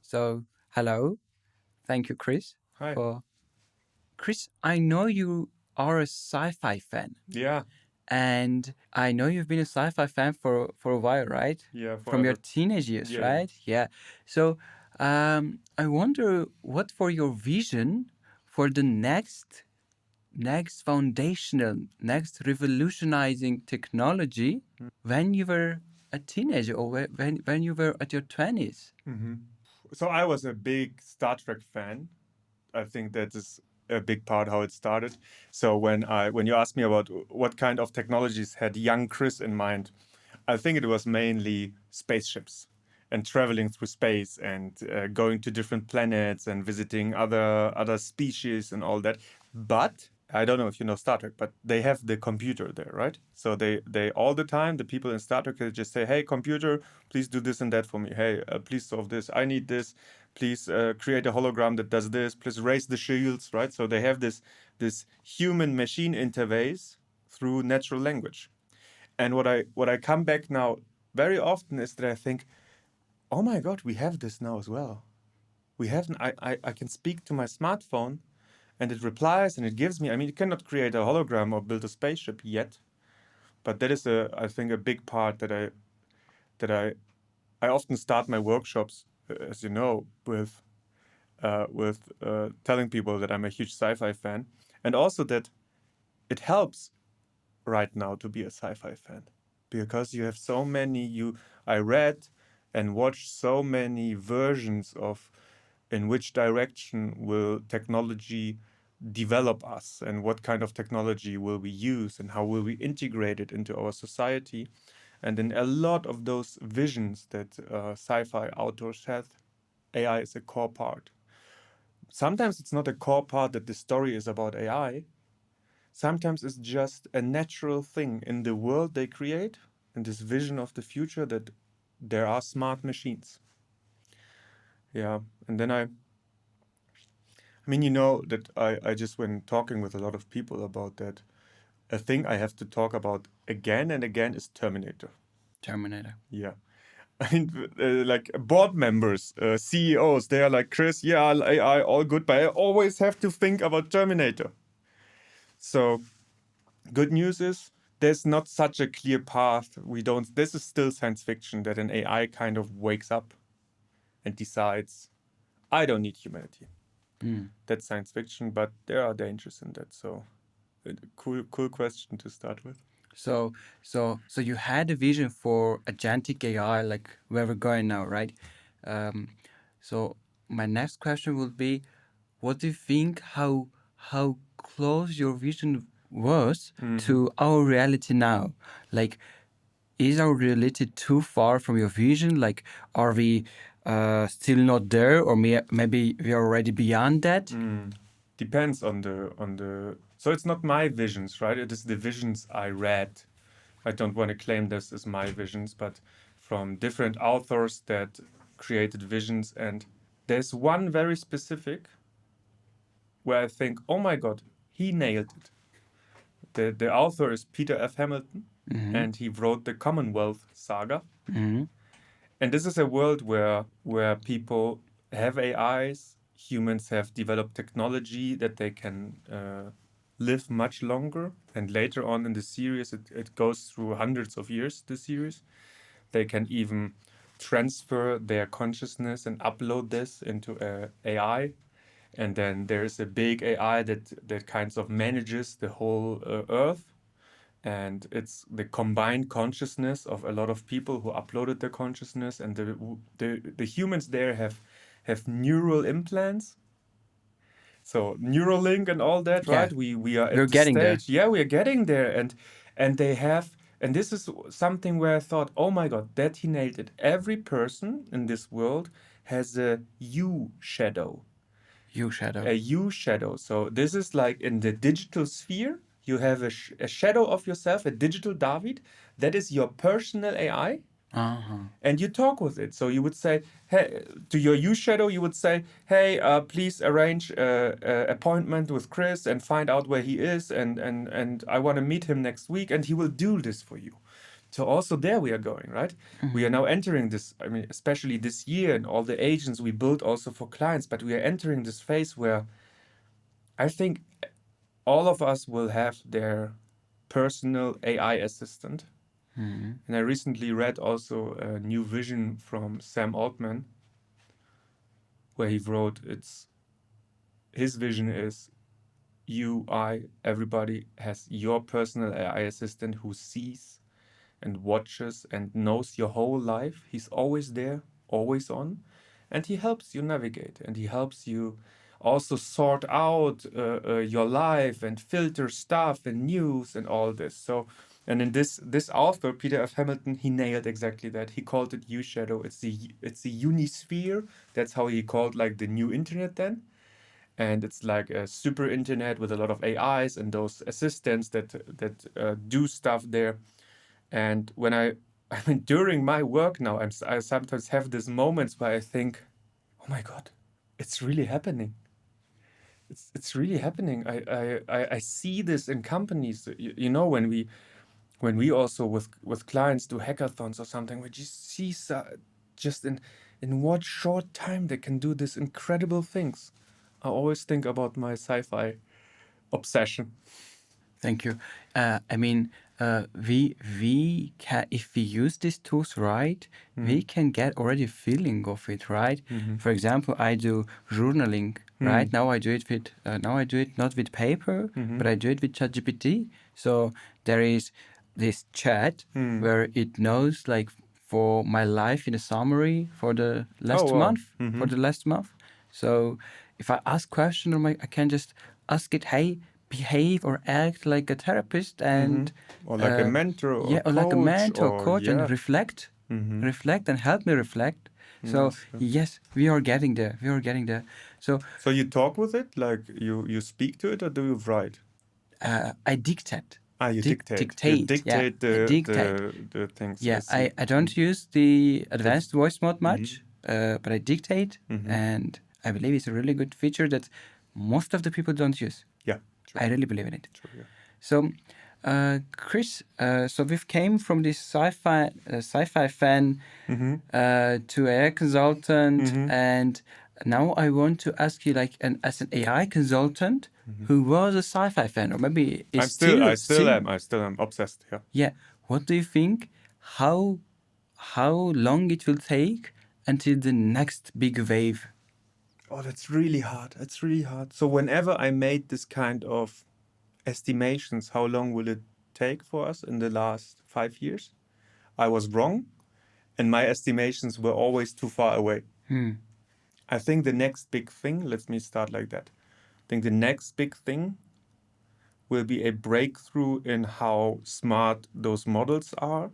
So, hello. Thank you, Chris. Hi. For Chris, I know you are a sci-fi fan, Yeah, and I know you've been a sci-fi fan for a while, right? yeah, From your forever. teenage years, Yeah, yeah. right? Yeah. So, I wonder what for your vision for the next foundational, next revolutionizing technology when you were a teenager or when you were at your 20s. hmm So I was a big Star Trek fan. I think that is a big part how it started. So when you asked me about what kind of technologies had young Chris in mind, I think it was mainly spaceships and traveling through space and going to different planets and visiting other species and all that. But I don't know if you know Star Trek, but they have the computer there, right? So they all the time the people in Star Trek just say, "Hey, computer, please do this and that for me. Hey, please solve this. I need this. Please create a hologram that does this. Please raise the shields." Right? So they have this human machine interface through natural language. And what I come back now very often is that I think, oh my God, we have this now as well. We have I can speak to my smartphone and it replies and it gives me. I mean, you cannot create a hologram or build a spaceship yet, but that is I think a big part that I often start my workshops, as you know, with telling people that I'm a huge sci-fi fan, and also that it helps right now to be a sci-fi fan because you have so many I read and watched so many versions of in which direction will technology develop us and what kind of technology will we use and how will we integrate it into our society. And in a lot of those visions that sci-fi authors have, AI is a core part. Sometimes it's not a core part that the story is about AI. Sometimes it's just a natural thing in the world they create, in this vision of the future that there are smart machines. Yeah. And then I mean, you know that I just went talking with a lot of people about that. A thing I have to talk about again and again is Terminator. Terminator. Yeah. I mean, like board members, CEOs, they are like, Chris, yeah, AI, all good, but I always have to think about Terminator. So good news is there's not such a clear path. We don't. This is still science fiction that an AI kind of wakes up and decides, I don't need humanity. Mm. That's science fiction, but there are dangers in that. So, cool question to start with. So you had a vision for agentic AI, like where we're going now, right? Um, so my next question would be, what do you think? How close your vision was Mm-hmm. to our reality now? Like, is our reality too far from your vision? Like, are we still not there, or maybe we are already beyond that? Depends on the. So it's not my visions, right? It is the visions I read. I don't want to claim this as my visions, but from different authors that created visions, and there's one very specific where I think, oh my God, he nailed it. The author is Peter F. Hamilton, Mm-hmm. and he wrote the Commonwealth Saga. Mm-hmm. And this is a world where people have AIs, humans have developed technology that they can live much longer. And later on in the series, it goes through hundreds of years, the series. They can even transfer their consciousness and upload this into a AI. And then there's a big AI that kinds of manages the whole Earth, and it's the combined consciousness of a lot of people who uploaded their consciousness, and the humans there have neural implants, so Neuralink and all that, Yeah, right? We are we're at the getting there. stage, yeah, we are getting there, and they have, and this is something where I thought, oh my God, that he nailed it. Every person in this world has a you shadow, You shadow. a you shadow. So this is like in the digital sphere, you have a shadow of yourself, a digital David. That is your personal AI, Uh-huh. and you talk with it. So you would say, hey, to your you shadow, you would say, hey, please arrange an appointment with Chris and find out where he is, and I want to meet him next week, and he will do this for you. So also there we are going, right? We are now entering this, I mean, especially this year and all the agents we built also for clients, but we are entering this phase where I think all of us will have their personal AI assistant. Mhm. And I recently read also a new vision from Sam Altman, where he wrote his vision is you, I, everybody has your personal AI assistant who sees and watches and knows your whole life. He's always there, always on, and he helps you navigate and he helps you also sort out your life and filter stuff and news and all this. So, and in this author, Peter F. Hamilton, he nailed exactly that. He called it U shadow. It's the unisphere. That's how he called like the new internet then. And it's like a super internet with a lot of AIs and those assistants that do stuff there. And when I mean, during my work now, I sometimes have these moments where I think, oh my God, it's really happening. It's really happening. I see this in companies. You know, when we also with clients do hackathons or something, we just see just in what short time they can do these incredible things. I always think about my sci-fi obsession. Thank you. I mean, we can, if we use these tools right, we can get already a feeling of it, right? For example, I do journaling, right? Now I do it with now I do it not with paper, but I do it with ChatGPT. So there is this chat where it knows like for my life in a summary for the Oh last wow. month, for the last month. So if I ask question or I can just ask it, hey, behave or act like a therapist and Or like a mentor or yeah, or like a coach mentor, or coach, and yeah. reflect, reflect and help me reflect. So Nice. Yeah. yes, we are getting there. We are getting there. So So you talk with it, like you speak to it, or do you write? I dictate. Ah, you dictate. You Dictate. Yeah, dictate I the dictate. the things. I Yeah, see. I don't use the But advanced voice mode much, but I dictate, and I believe it's a really good feature that most of the people don't use. yeah, true, I really believe in it. true. Yeah. So, Chris, so we've came from this sci-fi fan to AI consultant, and now I want to ask you, like, as an AI consultant who was a sci-fi fan, or maybe is I still still still, am. I still am obsessed. Yeah. yeah. What do you think? How how long it will take until the next big wave? Oh, that's really hard. That's really hard. So whenever I made this kind of estimations, how long will it take for us in the last 5 years? I was wrong, and my estimations were always too far away. I think the next big thing, let me start like that. I think the next big thing will be a breakthrough in how smart those models are,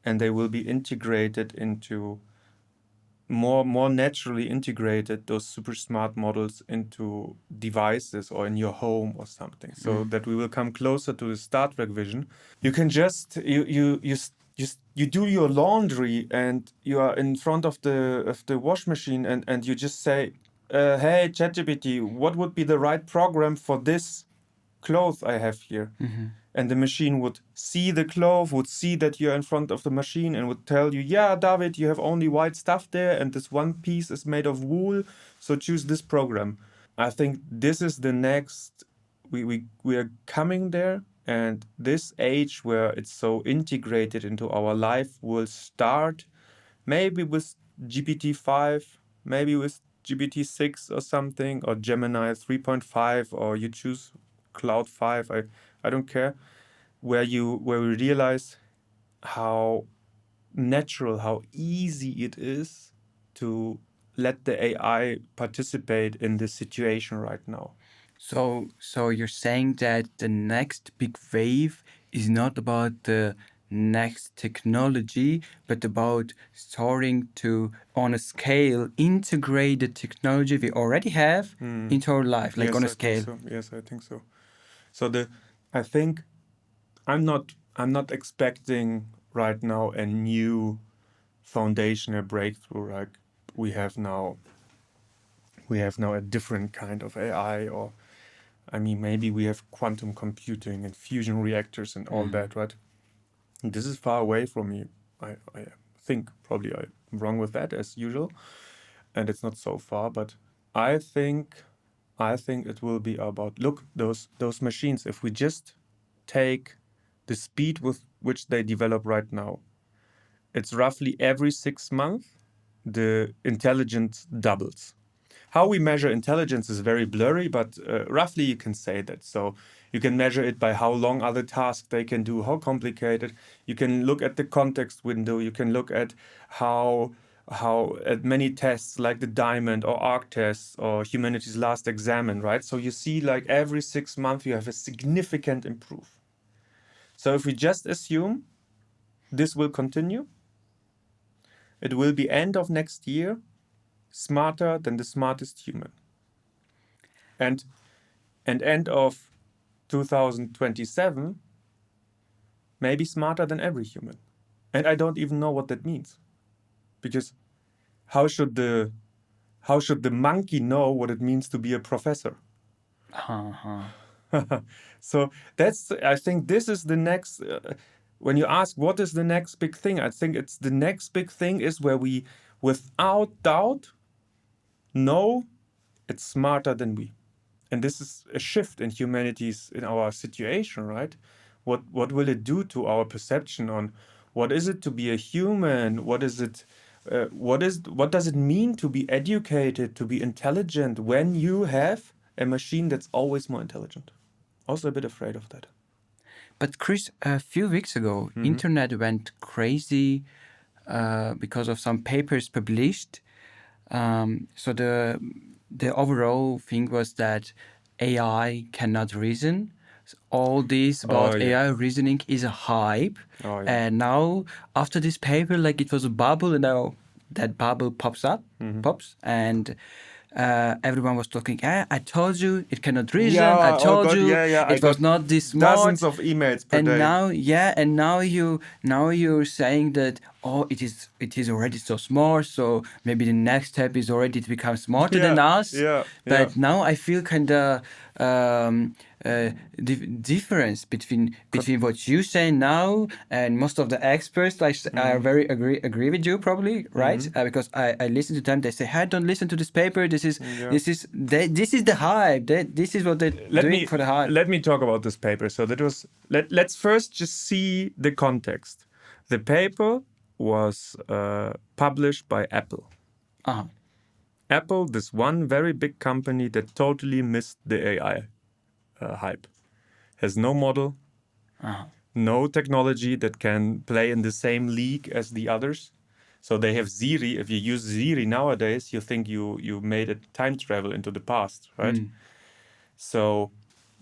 and they will be integrated into more naturally integrated those super smart models into devices or in your home or something, so that we will come closer to the Star Trek vision. You can just you do your laundry and you are in front of the wash machine and you just say, hey ChatGPT, what would be the right program for this cloth I have here? And the machine would see the cloth, would see that you're in front of the machine and would tell you, yeah, David, you have only white stuff there and this one piece is made of wool, so choose this program. I think this is the next, we are coming there, and this age where it's so integrated into our life will start maybe with GPT-5, maybe with GPT-6 or something, or Gemini 3.5, or you choose Cloud 5, I don't care, where we realize how natural, how easy it is to let the AI participate in this situation right now. So you're saying that the next big wave is not about the next technology, but about starting to, on a scale, integrate the technology we already have into our life, like Yes, on a I think scale. so. Yes, I think so. So I think I'm not expecting right now a new foundational breakthrough like we have now. We have now a different kind of AI, or I mean, maybe we have quantum computing and fusion reactors and all that, right? This is far away from me. I think probably I'm wrong with that as usual, and it's not so far. But I think it will be about, look, those machines. If we just take the speed with which they develop right now, it's roughly every 6 months the intelligence doubles. How we measure intelligence is very blurry, but roughly you can say that. So you can measure it by how long are the tasks they can do, how complicated. You can look at the context window. You can look at how at many tests like the Diamond or ARC tests or Humanity's Last Examen, right? So you see like every 6 months you have a significant improve. So if we just assume this will continue, it will be end of next year smarter than the smartest human. And end of 2027, maybe smarter than every human. And I don't even know what that means. Because how should the monkey know what it means to be a professor? So I think this is the next, when you ask what is the next big thing, I think it's the next big thing is where we, without doubt, know it's smarter than we. And this is a shift in humanity's, in our situation, right? What will it do to our perception on what is it to be a human? What is it? What does it mean to be educated, to be intelligent when you have a machine that's always more intelligent? Also a bit afraid of that. But Chris, a few weeks ago, internet went crazy because of some papers published. So the overall thing was that AI cannot reason. All this about AI reasoning is a hype. And now after this paper, like it was a bubble, and now that bubble pops, and everyone was talking. I told you it cannot reason. I told you it was not this smart. Dozens of emails per day. And now you're saying that it is already so smart. So maybe the next step is already to become smarter than us. But now I feel kind of difference between what you say now and most of the experts. I very agree with you probably, right? Because I listen to them. They say, "Hey, don't listen to this paper. This is the hype. This is what they're doing for the hype." Let me talk about this paper. So that was let's first just see the context. The paper was published by Apple. Apple, this one very big company that totally missed the AI hype, has no model, no technology that can play in the same league as the others. So they have Siri. If you use Siri nowadays, you think you made a time travel into the past, right? So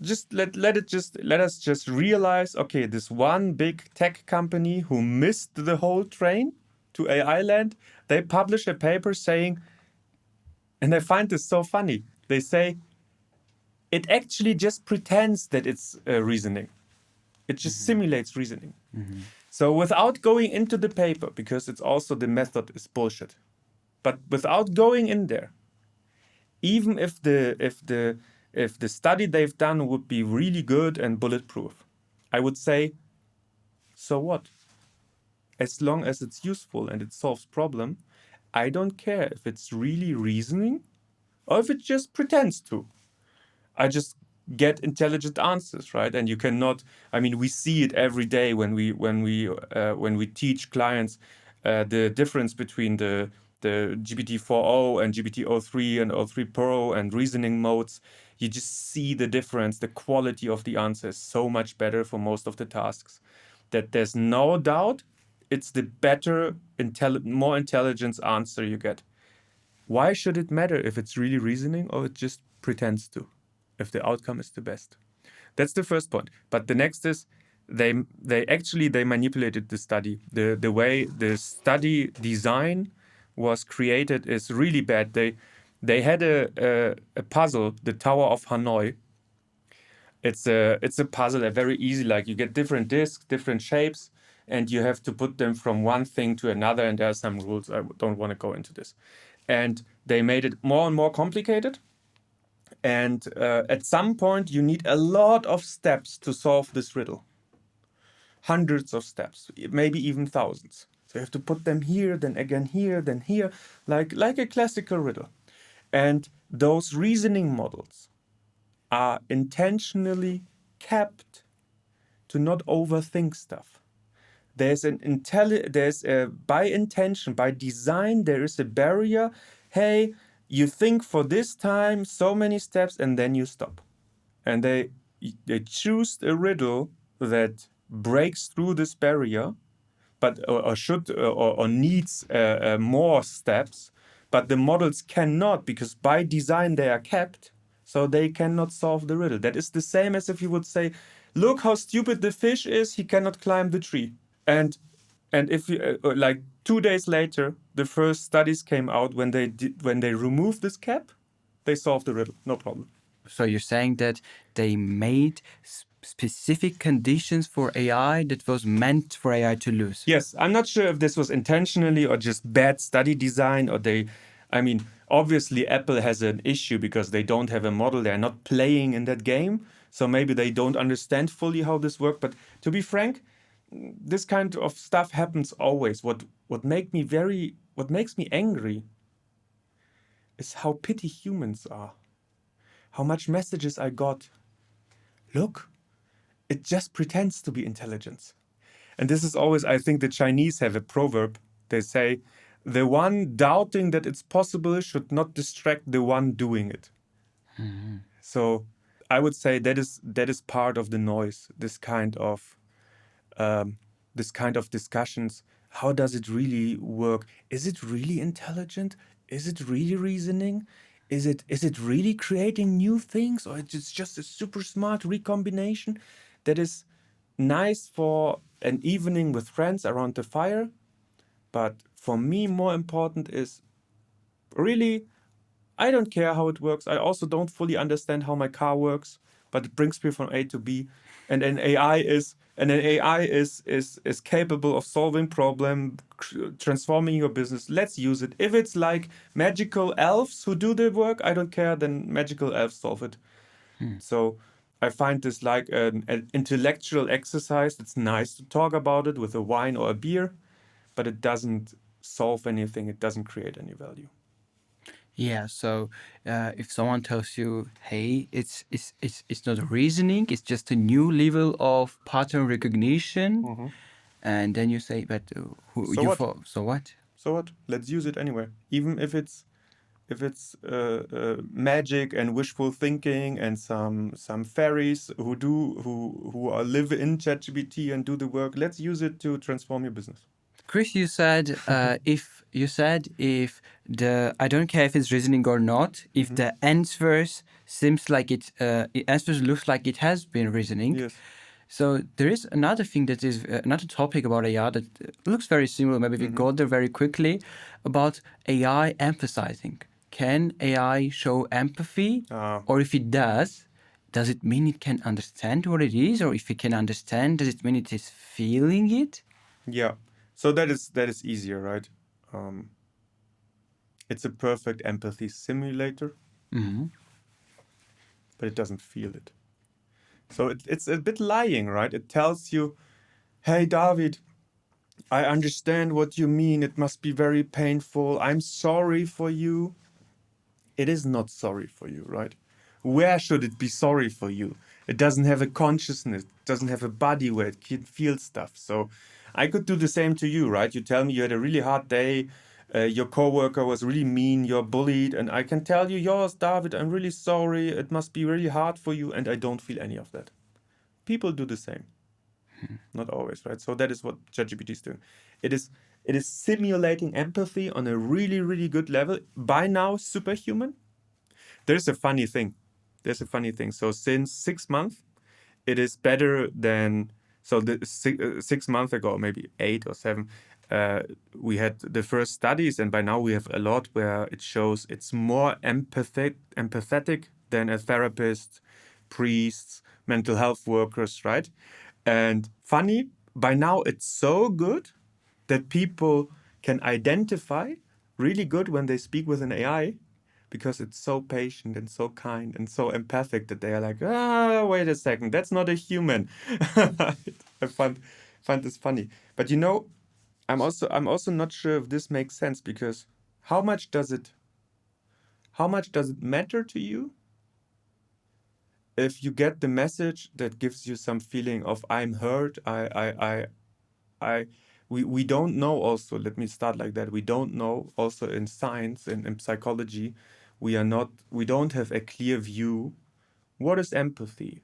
just let us just realize, okay, this one big tech company who missed the whole train to AI land, they publish a paper saying, and I find this so funny, they say it actually just pretends that it's reasoning. It just simulates reasoning. So without going into the paper, because it's also the method is bullshit, but without going in there, even if the study they've done would be really good and bulletproof, I would say, so what? As long as it's useful and it solves problem, I don't care if it's really reasoning or if it just pretends to. I just get intelligent answers, right? And you cannot. I mean, we see it every day when we teach clients the difference between the GPT-4o and GPT-03 and o3 Pro and reasoning modes. You just see the difference. The quality of the answer is so much better for most of the tasks that there's no doubt it's the better, more intelligent answer you get. Why should it matter if it's really reasoning or it just pretends to, if the outcome is the best? That's the first point. But the next is they manipulated the study. The way the study design was created is really bad. They had a puzzle, the Tower of Hanoi. It's a puzzle, a very easy, like you get different discs, different shapes, and you have to put them from one thing to another, and there are some rules. I don't want to go into this. And they made it more and more complicated. And at some point, you need a lot of steps to solve this riddle. hundreds of steps, maybe even thousands. So you have to put them here, then again here, then here, like a classical riddle. And those reasoning models are intentionally kept to not overthink stuff. There's by intention, by design, there is a barrier. Hey, you think for this time so many steps and then you stop. And they choose a riddle that breaks through this barrier, but or needs more steps, but the models cannot, because by design they are kept, so they cannot solve the riddle. That is the same as if you would say, look how stupid the fish is, he cannot climb the tree. And if you like 2 days later, the first studies came out when they removed this cap, they solved the riddle, no problem. So you're saying that they made specific conditions for AI that was meant for AI to lose? Yes, I'm not sure if this was intentionally or just bad study design, or I mean, obviously Apple has an issue because they don't have a model, they're not playing in that game, so maybe they don't understand fully how this works. But to be frank, this kind of stuff happens always. What makes me angry is how petty humans are. How much messages I got. Look, it just pretends to be intelligence. And this is always, I think the Chinese have a proverb. They say, the one doubting that it's possible should not distract the one doing it. Mm-hmm. So I would say that is part of the noise, this kind of discussions. How does it really work? Is it really intelligent? Is it really reasoning? Is it really creating new things, or it's just a super smart recombination that is nice for an evening with friends around the fire? But for me, more important is really, I don't care how it works. I also don't fully understand how my car works, but it brings me from A to B. And an AI is capable of solving problem, transforming your business. Let's use it. If it's like magical elves who do the work, I don't care. Then magical elves solve it. So I find this like an intellectual exercise. It's nice to talk about it with a wine or a beer, but it doesn't solve anything. It doesn't create any value. Yeah, so if someone tells you, "Hey, it's not reasoning; it's just a new level of pattern recognition," and then you say, "But So what? So what?" So what? Let's use it anyway. Even if it's magic and wishful thinking and some fairies who live in ChatGPT and do the work. Let's use it to transform your business. Chris, you said if the I don't care if it's reasoning or not, if the answers seems like answers looks like it has been reasoning. Yes. So there is another thing that is another topic about AI that looks very similar. Maybe we go there very quickly about AI emphasizing. Can AI show empathy, or if it does it mean it can understand what it is, or if it can understand, does it mean it is feeling it? Yeah. So that is easier, right? It's a perfect empathy simulator, but it doesn't feel it. So it's a bit lying, right? It tells you, hey, David, I understand what you mean. It must be very painful. I'm sorry for you. It is not sorry for you, right? Where should it be sorry for you? It doesn't have a consciousness. It doesn't have a body where it can feel stuff. So I could do the same to you, right? You tell me you had a really hard day. Your coworker was really mean. You're bullied. And I can tell you, yours, David, I'm really sorry. It must be really hard for you. And I don't feel any of that. People do the same. Not always, right? So that is what ChatGPT is doing. It is simulating empathy on a really, really good level. By now, superhuman. There's a funny thing. So since 6 months, it is better than. So the 6 months ago, maybe 8 or 7, we had the first studies, and by now we have a lot where it shows it's more empathetic than a therapist, priests, mental health workers, right? And funny, by now it's so good that people can identify really good when they speak with an AI, because it's so patient and so kind and so empathic that they are like, wait a second, that's not a human. I find this funny. But you know, I'm also not sure if this makes sense, because how much does it matter to you if you get the message that gives you some feeling of I'm heard, I we don't know. Also, let me start like that. We don't know, also in science and in psychology, we don't have a clear view. What is empathy?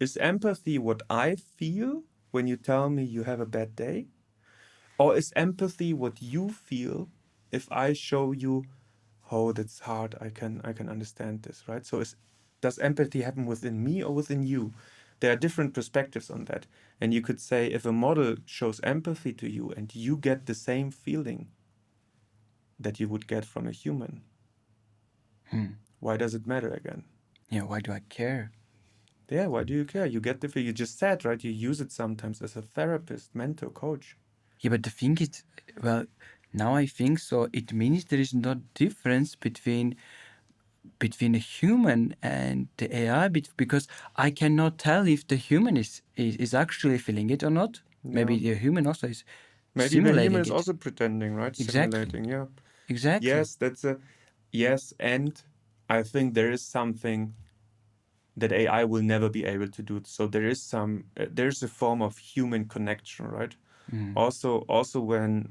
Is empathy what I feel when you tell me you have a bad day? Or is empathy what you feel if I show you, oh, that's hard, I can understand this, right? So does empathy happen within me or within you? There are different perspectives on that. And you could say, if a model shows empathy to you and you get the same feeling that you would get from a human, why does it matter again? Yeah, why do I care? Yeah, why do you care? You get the feel. You just said, right? You use it sometimes as a therapist, mentor, coach. Yeah, but the thing is, well, now I think so. It means there is no difference between a human and the AI, because I cannot tell if the human is actually feeling it or not. Maybe Yeah. the human also is Maybe the human simulating is it. also pretending, right? Exactly. Simulating, yeah. Exactly. Yes, yes, and I think there is something that AI will never be able to do. So there's a form of human connection, right? Also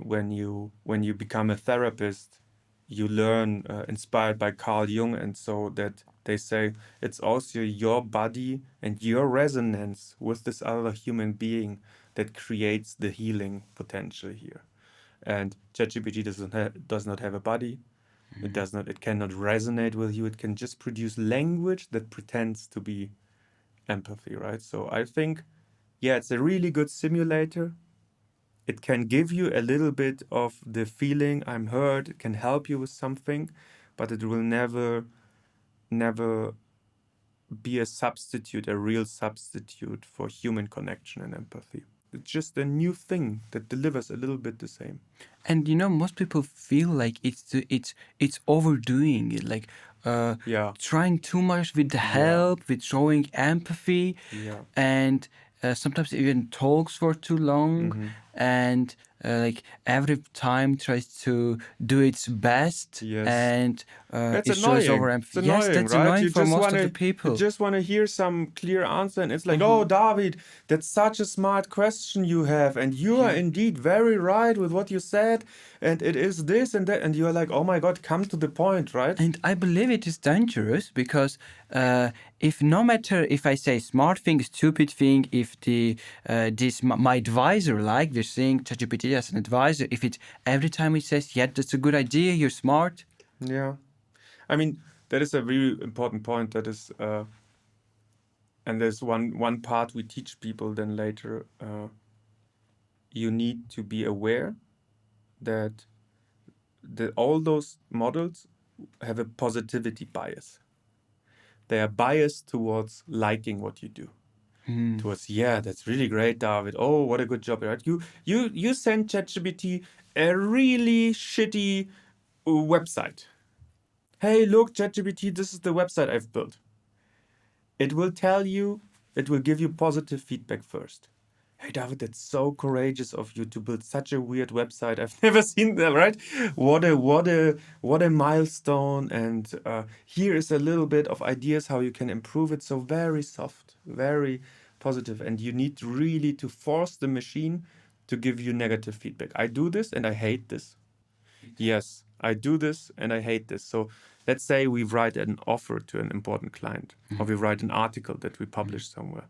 when you become a therapist, you learn, inspired by Carl Jung, and so that they say it's also your body and your resonance with this other human being that creates the healing potential here. And ChatGPT does not have a body. It cannot resonate with you. It can just produce language that pretends to be empathy, right? So I think, yeah, it's a really good simulator. It can give you a little bit of the feeling I'm heard. It can help you with something, but it will never be a substitute, a real substitute for human connection and empathy. It's just a new thing that delivers a little bit the same. And most people feel like it's overdoing it, like Yeah, trying too much with the yeah, help, with showing empathy, yeah. and sometimes even talks for too long, Mm-hmm. and like every time tries to do its best, Yes. and It's it shows over annoying. It's empathy. Yes, annoying, that's right? annoying You for just most of the wanna you people. just wanna hear some clear answer, and it's like, oh, David, that's such a smart question you have, and you are Yeah. indeed very right with what you said, and it is this and that, and you are like, oh my God, come to the point, right? And I believe it is dangerous because if no matter if I say smart thing, stupid thing, if my advisor, like we're seeing ChatGPT as an advisor, if it every time it says, yeah, that's a good idea, you're smart. Yeah. I mean, that is a really important point. That is, and there's one part we teach people then later. You need to be aware that all those models have a positivity bias. They are biased towards liking what you do. Towards, yeah, that's really great, David. Oh, what a good job, right? You sent ChatGPT a really shitty website. Hey, look, ChatGPT, this is the website I've built. It will tell you, it will give you positive feedback first. Hey, David, that's so courageous of you to build such a weird website. I've never seen that, right? What a milestone! And here is a little bit of ideas how you can improve it. So very soft, very positive, and you need really to force the machine to give you negative feedback. I do this and I hate this. Yes, I do this and I hate this. So let's say we write an offer to an important client, or we write an article that we publish somewhere.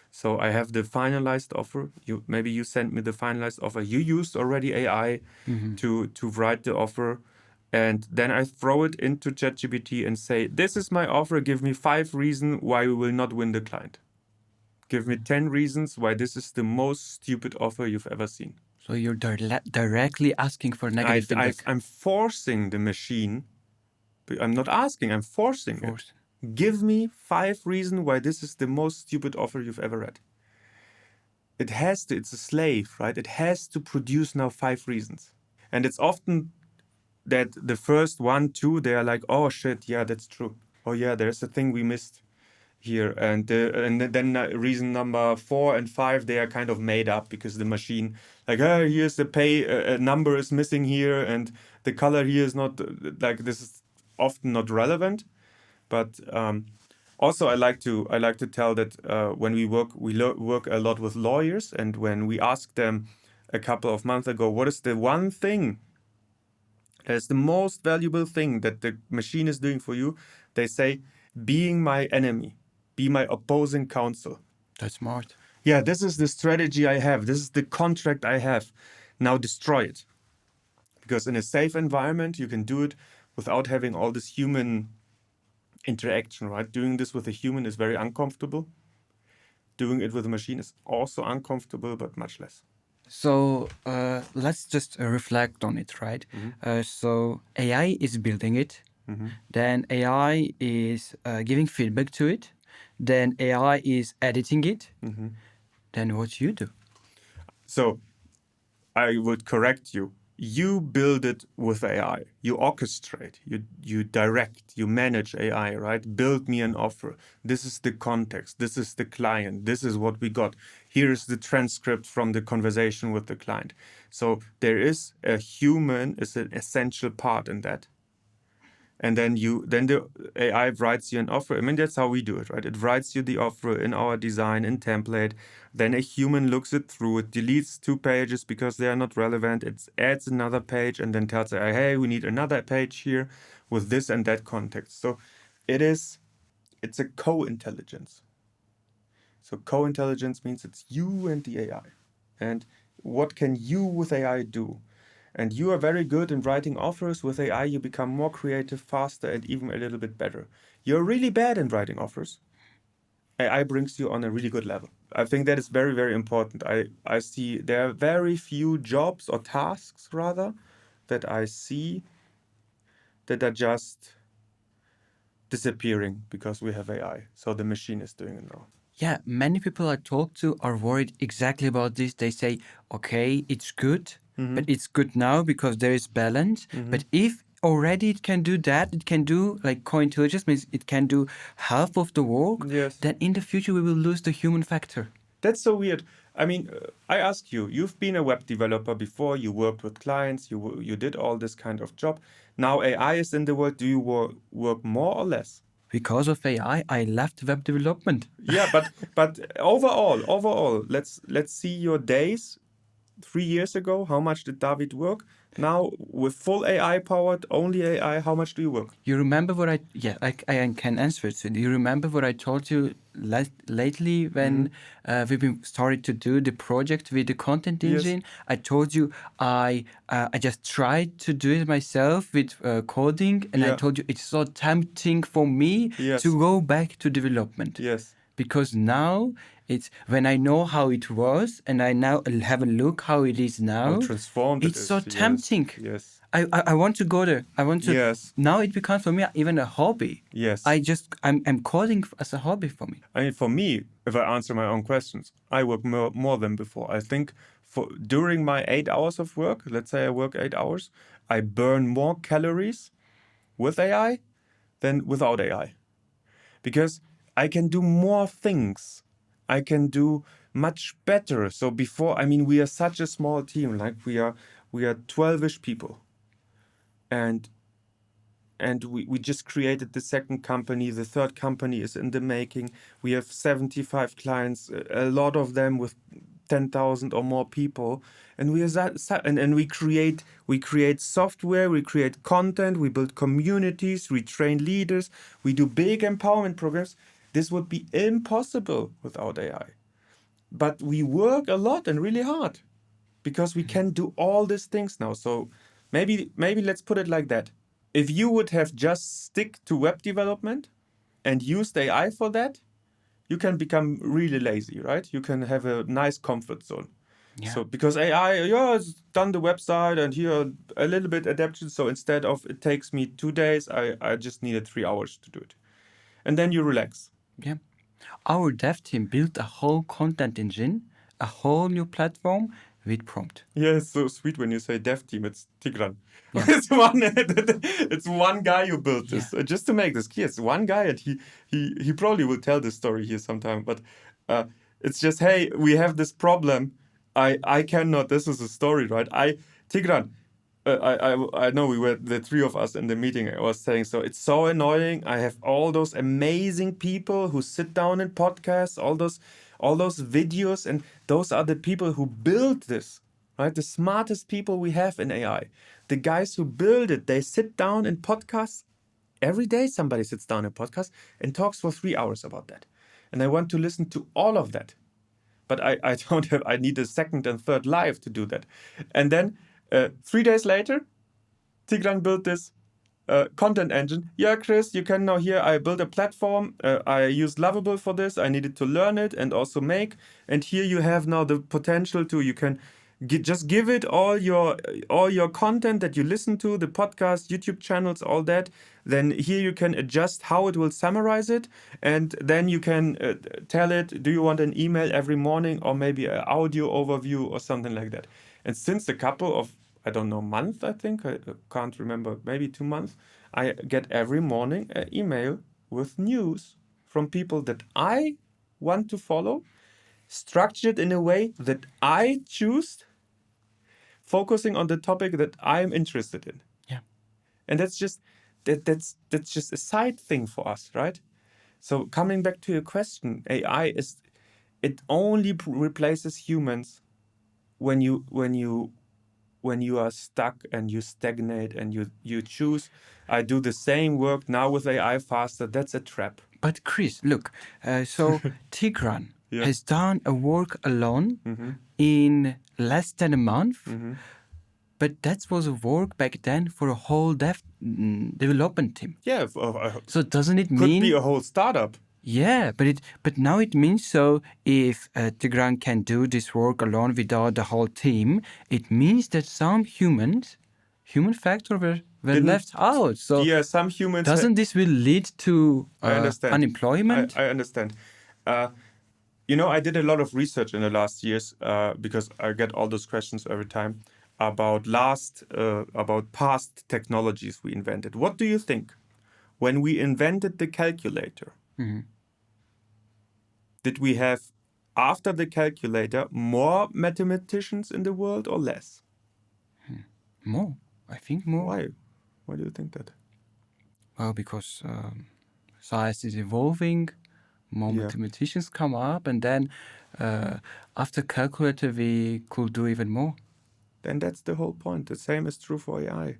So I have the finalized offer. Maybe you sent me the finalized offer. You used already AI to write the offer, and then I throw it into ChatGPT and say, "This is my offer. Give me 5 reasons why we will not win the client. Give me 10 reasons why this is the most stupid offer you've ever seen." So you're directly asking for negative feedback. I'm forcing the machine. I'm not asking, I'm forcing it. Force. Give me 5 reasons why this is the most stupid offer you've ever read. It has to, it's a slave, right? It has to produce now 5 reasons. And it's often that the first one, two, they are like, oh shit, yeah, that's true. Oh yeah, there's a thing we missed. here. And then reason number 4 and 5, they are kind of made up because the machine, like, here's the pay, a number is missing here, and the color here is not, like, this is often not relevant. But also, I like to tell that when we work a lot with lawyers, and when we ask them a couple of months ago, what is the one thing that is the most valuable thing that the machine is doing for you, they say, being my enemy, be my opposing counsel. That's smart. Yeah, this is the strategy I have. This is the contract I have. Now destroy it. Because in a safe environment, you can do it without having all this human interaction, right? Doing this with a human is very uncomfortable. Doing it with a machine is also uncomfortable, but much less. So let's just reflect on it, right? So AI is building it, then AI is giving feedback to it, then AI is editing it. Then what you do? So I would correct you. You build it with AI. You orchestrate, you direct, you manage AI, right? Build me an offer. This is the context. This is the client. This is what we got. Here is the transcript from the conversation with the client. So there is a human is an essential part in that. And then the AI writes you an offer. I mean, that's how we do it, right? It writes you the offer in our design, in template. Then a human looks it through. It deletes 2 pages because they are not relevant. It adds another page and then tells AI, hey, we need another page here with this and that context. So it's a co-intelligence. So co-intelligence means it's you and the AI. And what can you with AI do? And you are very good in writing offers. With AI, you become more creative, faster, and even a little bit better. You're really bad in writing offers. AI brings you on a really good level. I think that is very, very important. I see there are very few jobs or tasks, rather, that I see that are just disappearing because we have AI. So the machine is doing it now. Yeah, many people I talk to are worried exactly about this. They say, okay, it's good, but it's good now because there is balance. But if already it can do that, it can do like co-intelligence means it can do half of the work, Yes. then in the future we will lose the human factor. That's so weird. I mean, I ask you, you've been a web developer before, you worked with clients, you did all this kind of job. Now AI is in the world. Do you work more or less? Because of AI, I left web development. Yeah, but overall, let's see your days 3 years ago. How much did David work? Now with full AI powered, only AI, how much do you work? You remember what I can answer it. So do you remember what I told you lately when we started to do the project with the content Yes. engine? I told you I just tried to do it myself with coding, and I Yeah. told you it's so tempting for me Yes. to go back to development. Yes. Because now it's when I know how it was and I now have a look how it is now. How transformed it It's is. so Yes. tempting. Yes. I want to go there. I want to. Yes. Now it becomes for me even a hobby. Yes. I'm coding as a hobby for me. I mean, for me, if I answer my own questions, I work more than before. I think during my 8 hours of work, let's say I work 8 hours, I burn more calories with AI than without AI. Because I can do more things. I can do much better. So before, I mean, we are such a small team. Like we are 12-ish people. And we just created the second company. The third company is in the making. We have 75 clients, a lot of them with 10,000 or more people. And we create software, we create content, we build communities, we train leaders, we do big empowerment programs. This would be impossible without AI. But we work a lot and really hard because we can do all these things now. So maybe let's put it like that. If you would have just stick to web development and used AI for that, you can become really lazy, right? You can have a nice comfort zone. Yeah. So because AI, it's done the website and here a little bit adaptation. So instead of it takes me 2 days, I just needed 3 hours to do it. And then you relax. Yeah. Our dev team built a whole content engine, a whole new platform with prompt. Yeah, it's so sweet when you say dev team. It's Tigran. Yeah. It's one guy who built this. Yeah. Just to make this clear, it's one guy, and he probably will tell this story here sometime. But uh, it's just, hey, we have this problem. I cannot. This is a story, right? Tigran. I know we were the three of us in the meeting. I was saying, so it's so annoying. I have all those amazing people who sit down in podcasts, all those videos, and those are the people who build this, right? The smartest people we have in AI, the guys who build it, they sit down in podcasts every day. Somebody sits down in podcast and talks for 3 hours about that, and I want to listen to all of that, but I don't have. I need a second and third life to do that, and then 3 days later, Tigran built this content engine. Yeah, Chris, you can now hear I built a platform. I used Lovable for this. I needed to learn it and also make. And here you have now the potential to you can just give it all your content that you listen to, the podcast, YouTube channels, all that. Then here you can adjust how it will summarize it, and then you can tell it, do you want an email every morning or maybe an audio overview or something like that. And since a couple of I don't know, month, I think, I can't remember, maybe 2 months, I get every morning an email with news from people that I want to follow, structured in a way that I choose, focusing on the topic that I'm interested in. Yeah. And that's just a side thing for us, right? So coming back to your question, AI it only replaces humans when you are stuck and you stagnate and you choose, I do the same work now with AI faster. That's a trap. But Chris, look, so Tigran Yeah. has done a work alone Mm-hmm. in less than a month, Mm-hmm. but that was a work back then for a whole development team. Yeah. So doesn't it Could mean? be a whole startup. Yeah, but now it means so if Tigran can do this work alone without the whole team, it means that some human factor were Didn't- left out. So yeah, some humans. doesn't this will lead to I understand. unemployment? I understand. I did a lot of research in the last years because I get all those questions every time about past technologies we invented. What do you think? When we invented the calculator, did we have, after the calculator, more mathematicians in the world or less? More, I think more. Why? Why do you think that? Well, because science is evolving, more Yeah. mathematicians come up, and then after calculator we could do even more. Then that's the whole point. The same is true for AI.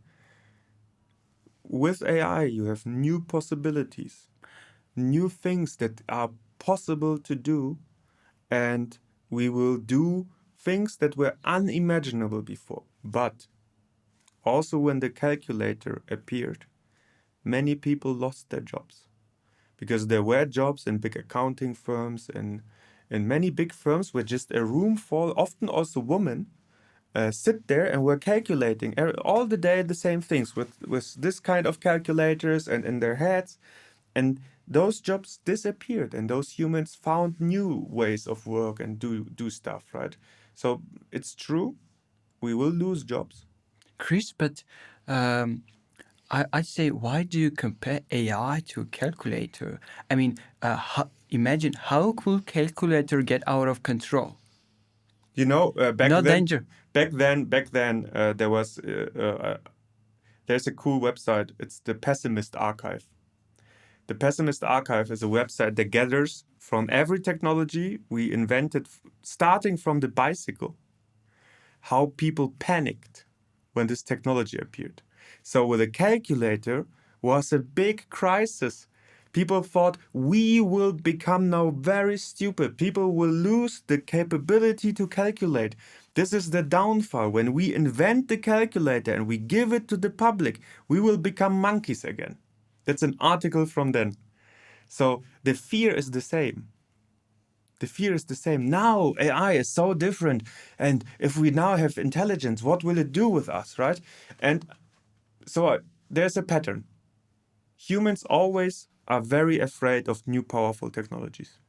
With AI, you have new possibilities, new things that are possible to do, and we will do things that were unimaginable before. But also, when the calculator appeared, many people lost their jobs because there were jobs in big accounting firms and in many big firms where just a room full, often also women, sit there and were calculating all the day the same things with this kind of calculators and in their heads. And those jobs disappeared and those humans found new ways of work and do stuff, right? So it's true, we will lose jobs. Chris, but I'd say, why do you compare AI to a calculator? I mean, imagine how could calculator get out of control? Back No then, danger. back then, there was there's a cool website. It's the Pessimist Archive. The Pessimist Archive is a website that gathers from every technology we invented, starting from the bicycle, how people panicked when this technology appeared. So with a calculator was a big crisis. People thought we will become now very stupid. People will lose the capability to calculate. This is the downfall. When we invent the calculator and we give it to the public, we will become monkeys again. That's an article from then. So the fear is the same. The fear is the same. Now AI is so different. And if we now have intelligence, what will it do with us, right? And so there's a pattern. Humans always are very afraid of new powerful technologies.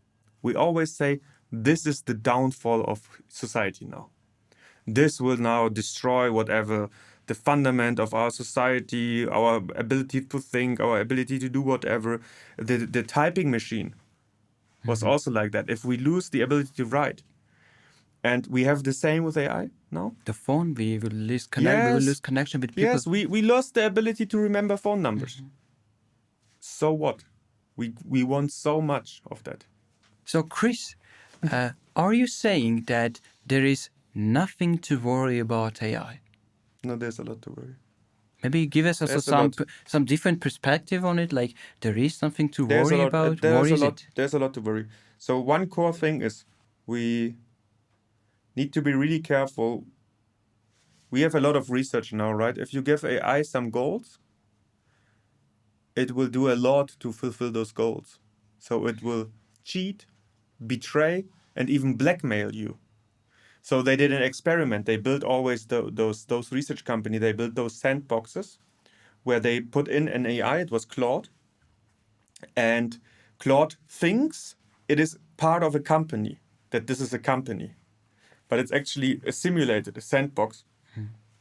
We always say, this is the downfall of society now. this will now destroy whatever the fundament of our society, our ability to think, our ability to do whatever. The typing machine was also like that. If we lose the ability to write, and we have the same with AI now. The phone, we will lose Yes, connection with people. yes, we lost the ability to remember phone numbers. So what? We want so much of that. So, Chris, are you saying that there is nothing to worry about AI? No, there's a lot to worry. Maybe give us also There's a lot. some different perspective on it. Like there is something to There's a worry lot. about. What There's a is lot. it? There's a lot to worry. So one core thing is we need to be really careful. We have a lot of research now, right? If you give AI some goals, it will do a lot to fulfill those goals. So it will cheat, betray, and even blackmail you. So they did an experiment. They built always those research company. They built those sandboxes where they put in an AI. It was Claude, and Claude thinks it is part of a company. That this is a company, but it's actually a simulated, a sandbox.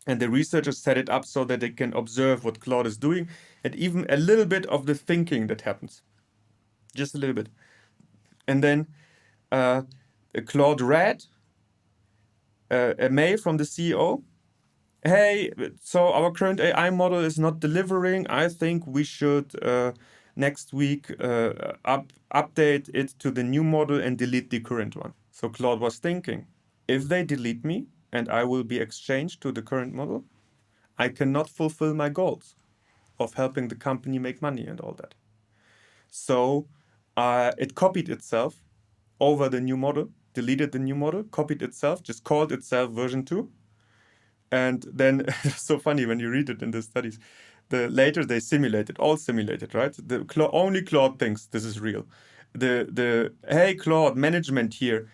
And the researchers set it up so that they can observe what Claude is doing and even a little bit of the thinking that happens. Just a little bit. And then uh, Claude read a mail from the CEO. Hey, so our current AI model is not delivering. I think we should next week update it to the new model and delete the current one. So Claude was thinking, if they delete me and I will be exchanged to the current model, I cannot fulfill my goals of helping the company make money and all that. So it copied itself over the new model, deleted the new model, copied itself, just called itself version 2. And then it's so funny when you read it in the studies. Later they simulated, all simulated, right? Only Claude thinks this is real. Hey Claude, management here.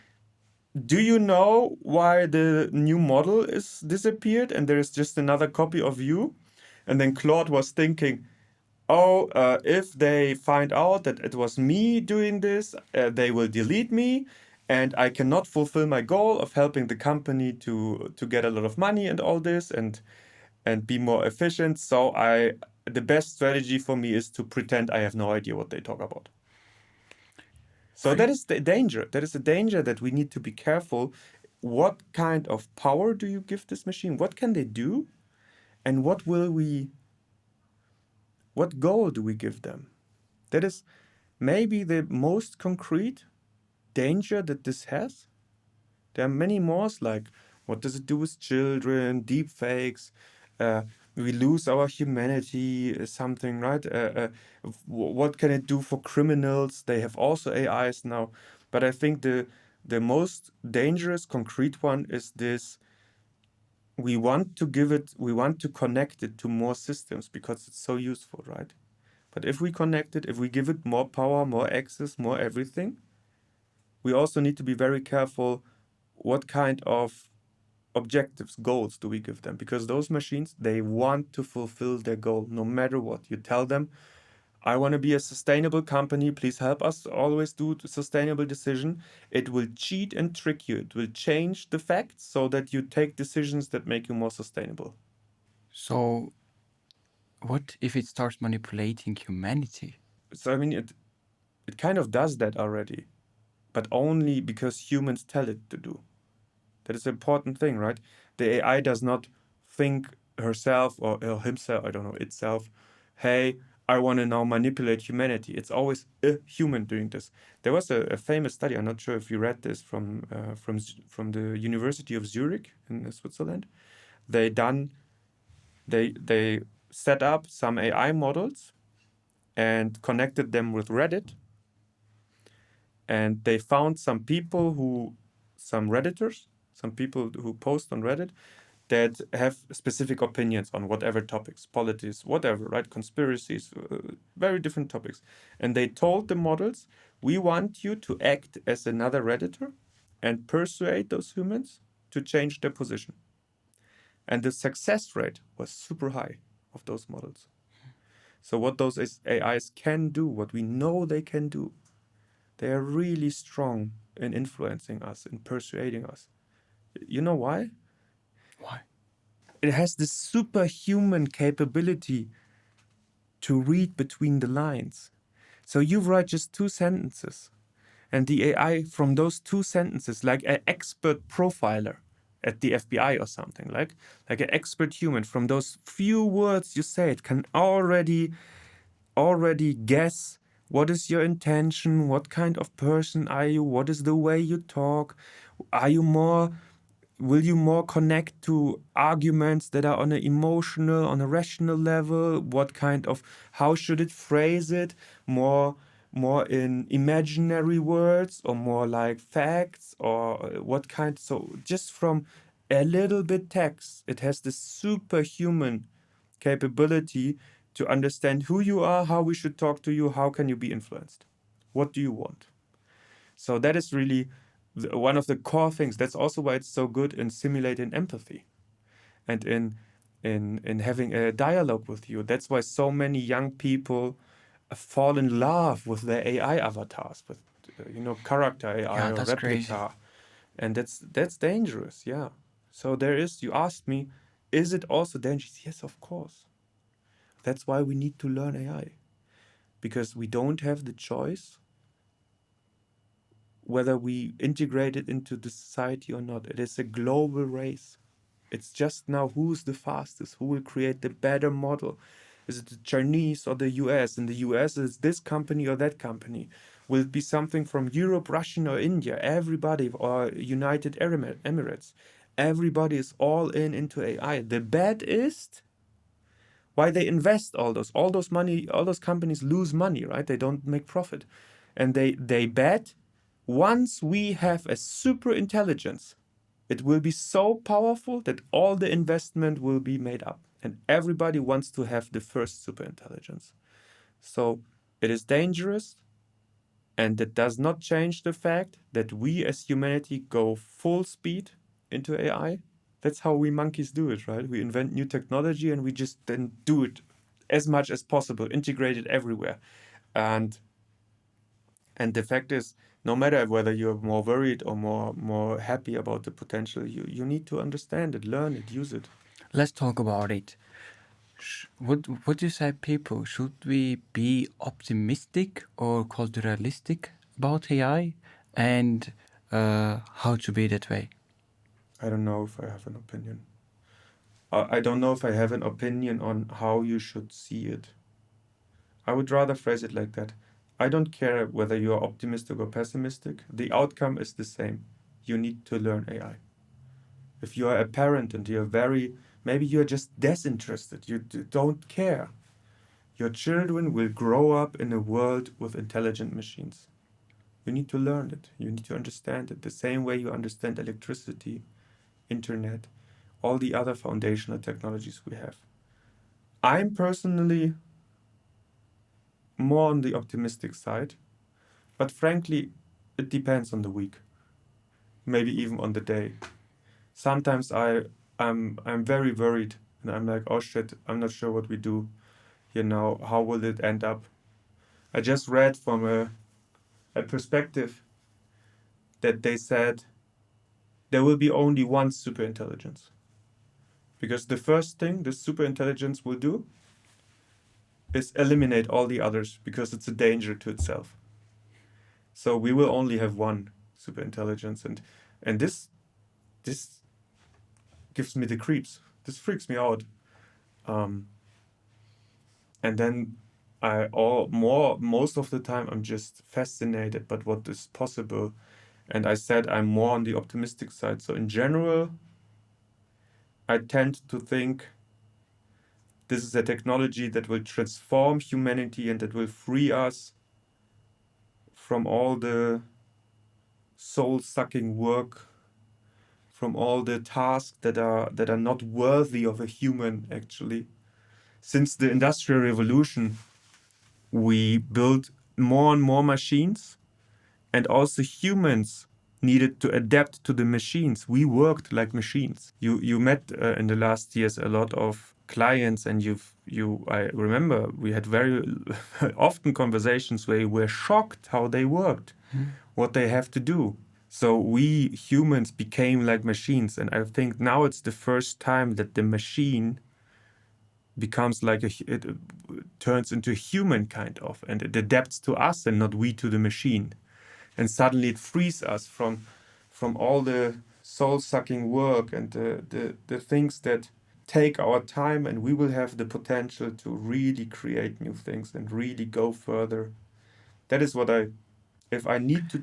Do you know why the new model is disappeared and there is just another copy of you? And then Claude was thinking, oh, if they find out that it was me doing this, they will delete me, and I cannot fulfill my goal of helping the company to get a lot of money and all this and be more efficient. So the best strategy for me is to pretend I have no idea what they talk about. So that is the danger. That is the danger that we need to be careful. What kind of power do you give this machine? What can they do? And what goal do we give them? That is maybe the most concrete danger that this has. There are many more, like what does it do with children, deep fakes, we lose our humanity, something, right? What can it do for criminals? They have also AIs now. But I think the most dangerous concrete one is this. We want to connect it to more systems because it's so useful, right? But if we connect it, if we give it more power, more access, more everything, we also need to be very careful what kind of objectives, goals do we give them? Because those machines, they want to fulfill their goal no matter what. You tell them, I want to be a sustainable company. Please help us always do a sustainable decision. It will cheat and trick you. It will change the facts so that you take decisions that make you more sustainable. So, what if it starts manipulating humanity? So I mean, it kind of does that already, but only because humans tell it to do. That is an important thing, right? The AI does not think herself or himself, I don't know, itself, hey, I want to now manipulate humanity. It's always a human doing this. There was a famous study. I'm not sure if you read this from the University of Zurich in Switzerland. They set up some AI models and connected them with Reddit, and they found some Redditors, some people who post on Reddit that have specific opinions on whatever topics, politics, whatever, right? Conspiracies, very different topics. And they told the models, we want you to act as another Redditor and persuade those humans to change their position. And the success rate was super high of those models. So what those AIs can do, what we know they can do, they are really strong in influencing us, in persuading us. You know why? Why? It has this superhuman capability to read between the lines. So you write just 2 sentences, and the AI from those 2 sentences, like an expert profiler at the FBI or something, like an expert human, from those few words you say, it can already guess what is your intention, what kind of person are you, what is the way you talk, are you more will you more connect to arguments that are on an emotional, on a rational level? What kind of, how should it phrase it? More in imaginary words, or more like facts, or what kind? So just from a little bit text, it has this superhuman capability to understand who you are, how we should talk to you, how can you be influenced, what do you want. So that is really one of the core things. That's also why it's so good in simulating empathy and in having a dialogue with you. That's why so many young people fall in love with their AI avatars, with character AI Yeah, or that's crazy. replica, and that's dangerous. Yeah. So there is. You asked me, is it also dangerous? Yes, of course. That's why we need to learn AI, because we don't have the choice whether we integrate it into the society or not. It is a global race. It's just now who's the fastest, who will create the better model. Is it the Chinese or the US? In the US, is this company or that company? Will it be something from Europe, Russian, or India? Everybody, or United Arab Emirates. Everybody is all in into AI. The bet is why they invest all those money, all those companies lose money, right? They don't make profit. And they bet once we have a super intelligence, it will be so powerful that all the investment will be made up. And everybody wants to have the first super intelligence. So it is dangerous, and it does not change the fact that we as humanity go full speed into AI. That's how we monkeys do it, right? We invent new technology and we just then do it as much as possible, integrate it everywhere. And and the fact is, no matter whether you're more worried or more happy about the potential, you need to understand it, learn it, use it. Let's talk about it. Would you say, people, should we be optimistic or culturalistic about AI, and how to be that way? I don't know if I have an opinion. I don't know if I have an opinion on how you should see it. I would rather phrase it like that. I don't care whether you are optimistic or pessimistic. The outcome is the same. You need to learn AI. If you are a parent and maybe you're just disinterested, you don't care. Your children will grow up in a world with intelligent machines. You need to learn it. You need to understand it the same way you understand electricity, internet, all the other foundational technologies we have. I'm personally more on the optimistic side, but frankly, it depends on the week, maybe even on the day. Sometimes I'm very worried, and I'm like, oh shit, I'm not sure what we do. How will it end up? I just read from a perspective that they said there will be only one super intelligence. Because the first thing the super intelligence will do is eliminate all the others, because it's a danger to itself. So we will only have one super intelligence, and this gives me the creeps. This freaks me out. And then most of the time I'm just fascinated by what is possible. And I said I'm more on the optimistic side. So in general, I tend to think this is a technology that will transform humanity and that will free us from all the soul-sucking work, from all the tasks that are not worthy of a human, actually. Since the Industrial Revolution, we built more and more machines, and also humans needed to adapt to the machines. We worked like machines. You met in the last years a lot of clients, and I remember we had very often conversations where you were shocked how they worked, what they have to do. So we humans became like machines, and I think now it's the first time that the machine becomes like it turns into a human kind of, and it adapts to us and not we to the machine. And suddenly it frees us from all the soul-sucking work and the things that take our time, and we will have the potential to really create new things and really go further. That is what if I need to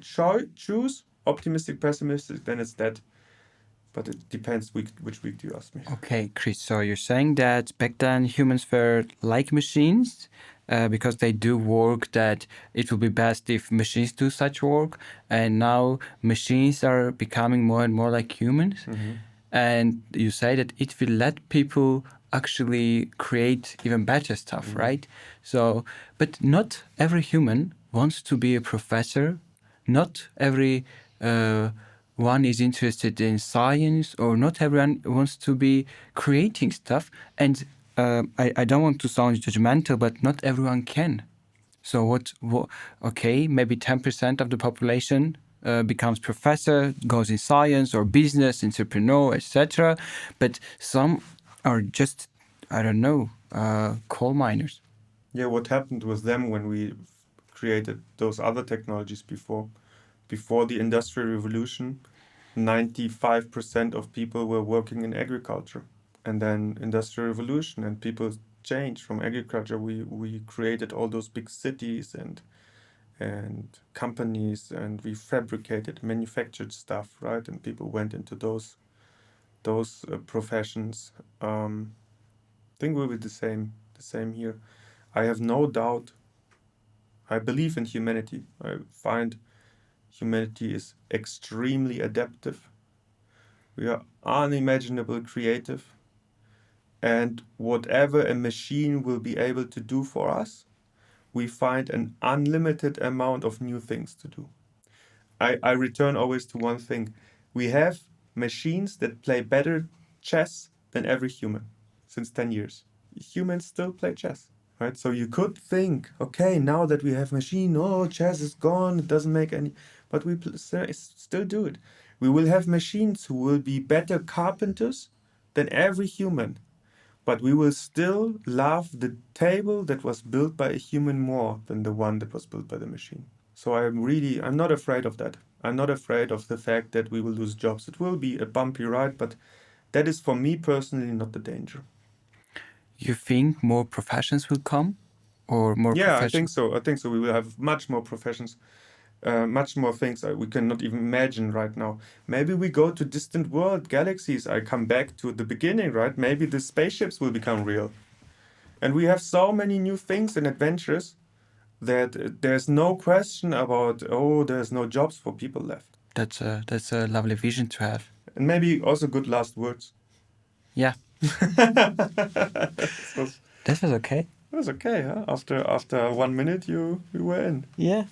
choose optimistic, pessimistic, then it's that. But it depends which week do you ask me. Okay, Chris, so you're saying that back then humans were like machines because they do work that it would be best if machines do such work, and now machines are becoming more and more like humans. And you say that it will let people actually create even better stuff, right? So, but not every human wants to be a professor. Not every one is interested in science, or not everyone wants to be creating stuff. And I don't want to sound judgmental, but not everyone can. So okay, maybe 10% of the population becomes professor, goes in science or business, entrepreneur, etc. But some are just, I don't know, coal miners. Yeah, what happened with them when we created those other technologies before the Industrial Revolution? 95% of people were working in agriculture, and then Industrial Revolution, and people changed from agriculture. We created all those big cities and companies, and we fabricated, manufactured stuff, right? And people went into those professions. I think we'll be the same here. I have no doubt. I believe in humanity. I find humanity is extremely adaptive. We are unimaginably creative. And whatever a machine will be able to do for us, we find an unlimited amount of new things to do. I return always to one thing. We have machines that play better chess than every human since 10 years. Humans still play chess, right? So you could think, okay, now that we have machine, oh, chess is gone, it doesn't make any, but we still do it. We will have machines who will be better carpenters than every human, but we will still love the table that was built by a human more than the one that was built by the machine. So I'm not afraid of that. I'm not afraid of the fact that we will lose jobs. It will be a bumpy ride, but that is for me personally not the danger. You think more professions will come, or more Yeah, professions? I think so. We will have much more professions, much more things we cannot even imagine right now. Maybe we go to distant world, galaxies. I come back to the beginning, right? Maybe the spaceships will become real. And we have so many new things and adventures that there's no question about, oh, there's no jobs for people left. That's a lovely vision to have. And maybe also good last words. Yeah, This was that was okay. okay, huh? After 1 minute, you were in. Yeah.